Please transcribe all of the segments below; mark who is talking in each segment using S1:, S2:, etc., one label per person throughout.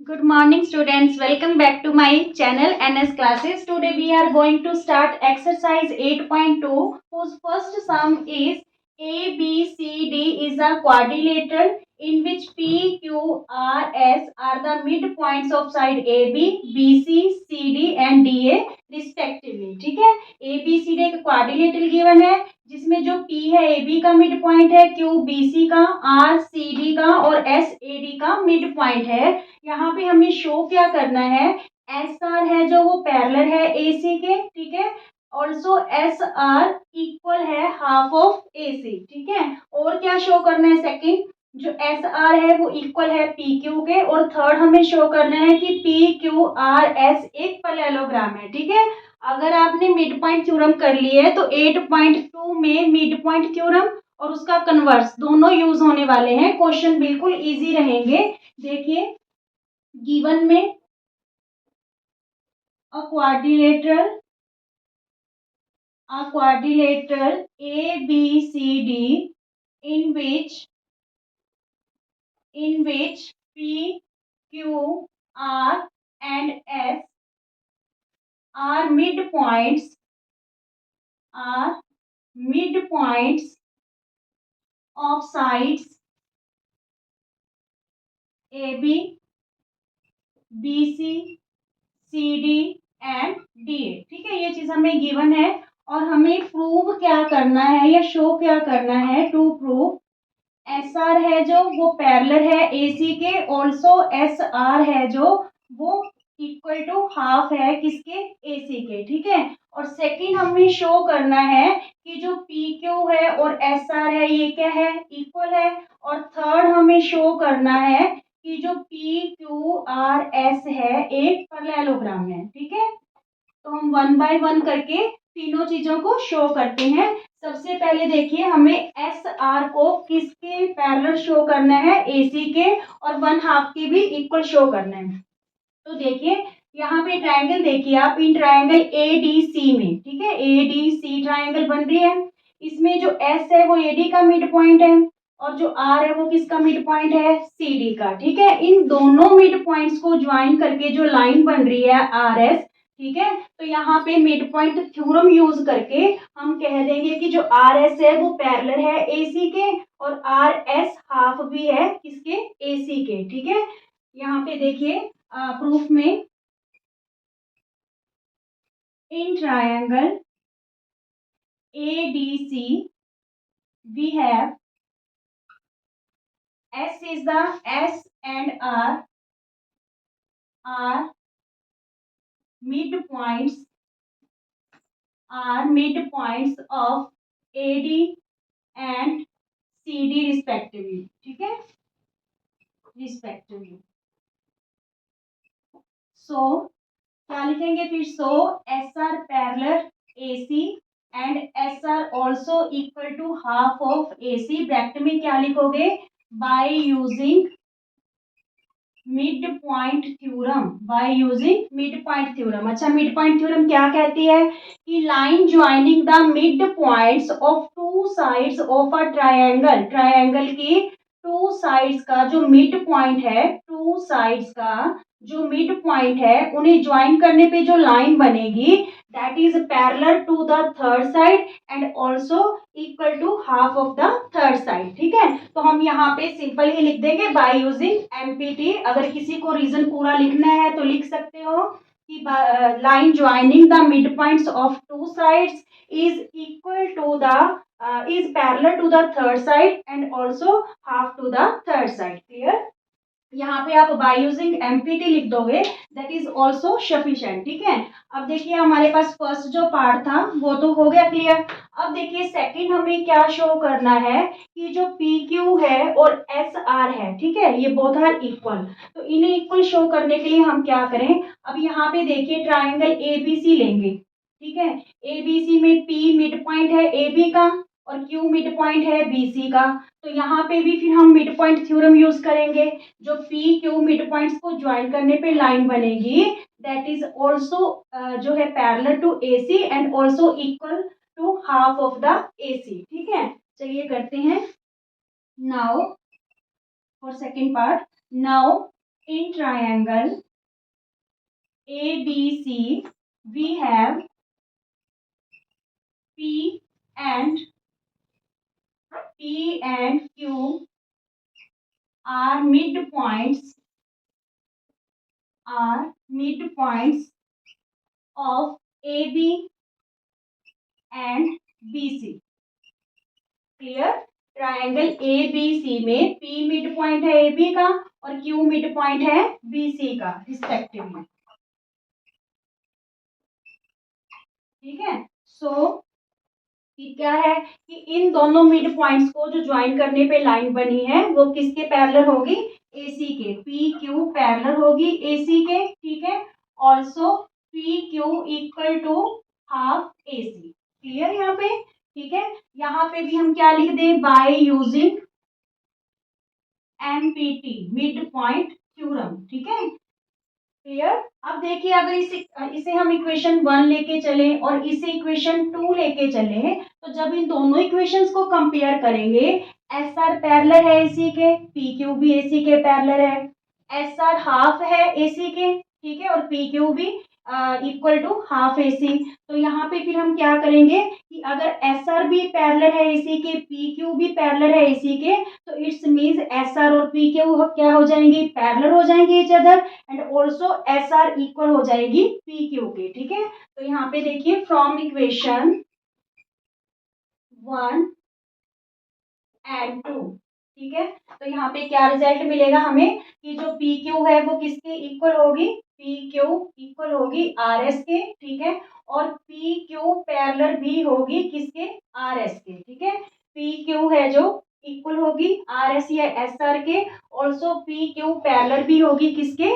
S1: Good morning students, welcome back to my channel NS Classes. Today we are going to start exercise 8.2 whose first sum is ABCD is a quadrilateral in which PQRS are the midpoints of side AB, BC, CD and DA respectively. ठीक है, ABCD एक quadrilateral given है जिसमें जो P है AB का mid point है, Q BC का, R CD का और S AD का मिड पॉइंट है। यहाँ पे हमें शो क्या करना है, एस आर है जो वो पैरेलल है ए सी के, ठीक है। ऑल्सो एस आर इक्वल है हाफ ऑफ ए सी, ठीक है। और क्या शो करना है, सेकंड जो एस आर है वो इक्वल है पी क्यू के, और थर्ड हमें शो करना है कि पी क्यू आर एस एक पैरेललोग्राम है, ठीक है। अगर आपने मिड पॉइंट थ्योरम कर लिए है तो 8.2 में मिड पॉइंट थ्योरम और उसका कन्वर्स दोनों यूज होने वाले हैं। क्वेश्चन बिल्कुल इजी रहेंगे। देखिए given में a quadrilateral ABCD in which P Q R and S are midpoints of sides AB, BC, CD and DA, ठीक है। ये चीज हमें गिवन है और हमें प्रूव क्या करना है या शो क्या करना है, टू प्रूव एस आर है जो वो पैरेलल है AC के, ऑल्सो एस आर है जो वो इक्वल टू हाफ है किसके, AC के, ठीक है। और सेकंड हमें शो करना है कि जो PQ है और SR है ये क्या है, इक्वल है। और थर्ड हमें शो करना है कि जो PQRS है एक पैरेललोग्राम है, ठीक है। तो हम वन बाय वन करके तीनों चीजों को शो करते हैं। सबसे पहले देखिए हमें एस आर को किसके पैरेलल शो करना है, एसी के, और वन हाफ के भी इक्वल शो करना है। तो देखिए यहाँ पे ट्रायंगल देखिए आप, in triangle A D C में, ठीक है, ए डी सी ट्रायंगल बन रही है। इसमें जो एस है वो एडी का मिड पॉइंट है और जो आर है वो किसका मिड पॉइंट है, सी डी का, ठीक है। इन दोनों मिड पॉइंट्स को ज्वाइन करके जो लाइन बन रही है आर एस, ठीक है। तो यहाँ पे मिड पॉइंट थ्योरम यूज करके हम कह देंगे कि जो आर एस है वो पैरेलल है ए सी के और आर एस हाफ भी है किसके, ए सी के, ठीक है। यहाँ पे देखिए प्रूफ में in triangle ADC we have S is the S and R are midpoints of AD and CD respectively, ठीक है, respectively. So क्या लिखेंगे फिर, so S R parallel AC and S R also equal to half of AC, bracket में क्या लिखोगे, by using mid point theorem. अच्छा, mid point theorem क्या कहती है कि line joining the mid points of two sides of a triangle की two sides का जो मिड पॉइंट है, टू साइड्स का जो मिड पॉइंट है उन्हें ज्वाइन करने पे जो लाइन बनेगी that is parallel to the third side and also equal to half of the third side, ठीक है। तो हम यहाँ पे सिंपल ही लिख देंगे बाय यूजिंग एमपीटी। अगर किसी को रीजन पूरा लिखना है तो लिख सकते हो कि line joining the mid points of two sides is equal to the is parallel to the third side and also half to the third side, clear। यहाँ पे आप बाय यूजिंग एमपीटी लिख दोगे दैट इज ऑल्सो सफिशिएंट, ठीक है। अब देखिए हमारे पास फर्स्ट जो पार्ट था वो तो हो गया क्लियर। अब देखिए सेकंड हमें क्या शो करना है कि जो पी क्यू है और एस आर है, ठीक है, ये बोथ आर इक्वल। तो इन्हें इक्वल शो करने के लिए हम क्या करें, अब यहाँ पे देखिए ट्राइंगल एबीसी लेंगे, ठीक है। एबीसी में पी मिड पॉइंट है ए बी का और क्यू मिड पॉइंट है बीसी का। तो यहाँ पे भी फिर हम मिड पॉइंट थ्योरम यूज करेंगे। जो पी क्यू मिड पॉइंट्स को ज्वाइन करने पे लाइन बनेगी दैट इज ऑल्सो जो है parallel to A C and also equal to half of the A C, ठीक है। चलिए करते हैं now for second part. Now in triangle ABC we have P and Q are midpoints of AB and BC. Clear. Triangle ABC में P mid point है AB का और Q mid point है BC का रिस्पेक्टिवली। ठीक है। कि क्या है कि इन दोनों मिड पॉइंट्स को जो ज्वाइन करने पे लाइन बनी है वो किसके पैरेलल होगी? AC के। PQ पैरेलल होगी AC के। ठीक है। Also PQ equal to half AC। Clear यहाँ पे? ठीक है। यहाँ पे भी हम क्या लिख दें? By using MPT mid point theorem. ठीक है। क्लियर। अब देखिए अगर इसे हम इक्वेशन 1 लेके चले और इसे इक्वेशन 2 लेके चले तो जब इन दोनों इक्वेशंस को कंपेयर करेंगे एस आर पैरेलल है एसी के, पी क्यू भी एसी के पैरेलल है, एस आर हाफ है एसी के। ठीक है। और पी क्यू भी इक्वल टू हाफ एसी। तो यहाँ पे फिर हम क्या करेंगे कि अगर एस आर भी पैरेलल है एसी के, पी क्यू भी पैरेलल है एसी के, तो इट्स मीन्स एस आर और पी क्यू क्या हो जाएंगे? पैरेलल हो जाएंगे each other and also S R equal हो जाएगी पी क्यू के। ठीक है। तो यहाँ पे देखिए फ्रॉम इक्वेशन 1 एंड 2। ठीक है। तो यहाँ पे क्या रिजल्ट मिलेगा हमें कि जो पी क्यू है वो किसके इक्वल होगी? पी क्यू इक्वल होगी आर एस के। ठीक है। और पी क्यू पैरेलल भी होगी किसके? आर एस के। ठीक है। पी क्यू है जो इक्वल होगी आर एस या एस आर के। ऑल्सो पी क्यू पैरेलल भी होगी किसके?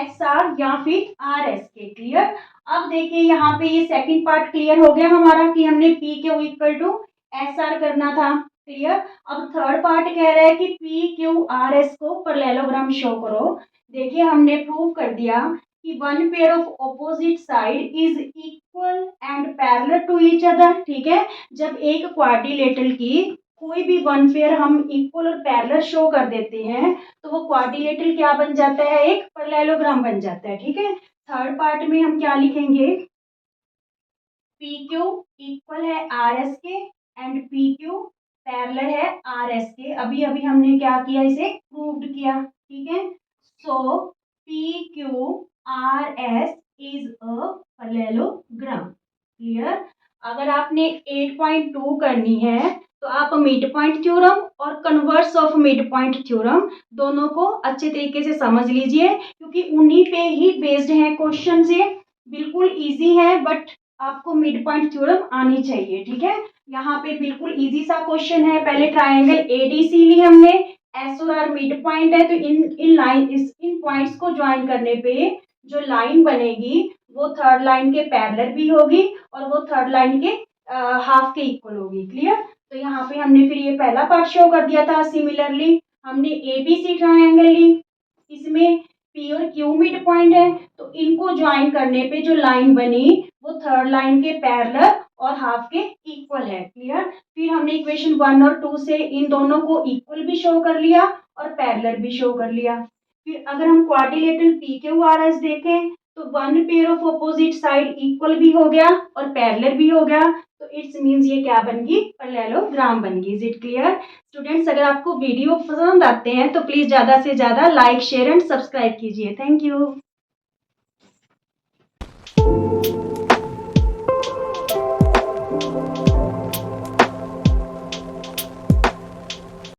S1: एस आर या फिर आर एस के। क्लियर। अब देखिए यहाँ पे ये सेकंड पार्ट क्लियर हो गया हमारा कि हमने P Q equal to S R करना था। क्लियर। अब थर्ड पार्ट कह रहा है कि पी क्यू आर एस को पैरेललोग्राम शो करो। देखिए हमने प्रूव कर दिया कि one pair of opposite side is equal and parallel to each other. ठीक है। जब एक क्वाड्रिलेटरल की कोई भी वन पेयर हम इक्वल और पैरेलल शो कर देते हैं तो वो क्वाड्रिलेटरल क्या बन जाता है? एक पैरेललोग्राम बन जाता है। ठीक है। थर्ड पार्ट में हम क्या लिखेंगे? पी क्यू इक्वल है आर एस के एंड पी क्यू पैरेलल है आर एस के। अभी अभी हमने क्या किया? इसे प्रूव्ड किया। ठीक है। So P Q R S is a parallelogram. Clear. अगर आपने 8.2 करनी है तो आप मिड पॉइंट थ्योरम और converse of mid point theorem दोनों को अच्छे तरीके से समझ लीजिए क्योंकि उन्हीं पे ही बेस्ड है क्वेश्चन। ये बिल्कुल इजी है बट आपको मिड पॉइंट थ्योरम आनी चाहिए। ठीक है। यहाँ पे बिल्कुल इजी सा क्वेश्चन है। पहले ट्रायंगल एडीसी ली हमने, एस और आर मिड पॉइंट है तो इन पॉइंट्स को ज्वाइन करने पे जो लाइन बनेगी वो थर्ड लाइन के पैरेलल भी होगी और वो थर्ड लाइन के हाफ के इक्वल होगी। क्लियर। तो यहाँ पे हमने फिर ये पहला पार्ट शो कर दिया था। सिमिलरली हमने एबीसी ट्रायंगल ली, इसमें पी और क्यू मिड पॉइंट है तो इनको ज्वाइन करने पे जो लाइन बनी वो थर्ड लाइन के पैरेलल और हाफ के इक्वल है। क्लियर। फिर हमने इक्वेशन 1 और 2 से इन दोनों को इक्वल भी शो कर लिया और पैरेलल भी शो कर लिया। फिर अगर हम quadrilateral P Q R S देखें तो one pair of opposite side equal भी हो गया और पैरेलल भी हो गया तो इट्स मीन्स ये क्या बन गई? पैरेललोग्राम बन गई। Is it clear? स्टूडेंट्स अगर आपको वीडियो पसंद आते हैं तो प्लीज ज्यादा से ज्यादा लाइक शेयर एंड सब्सक्राइब कीजिए। Thank you.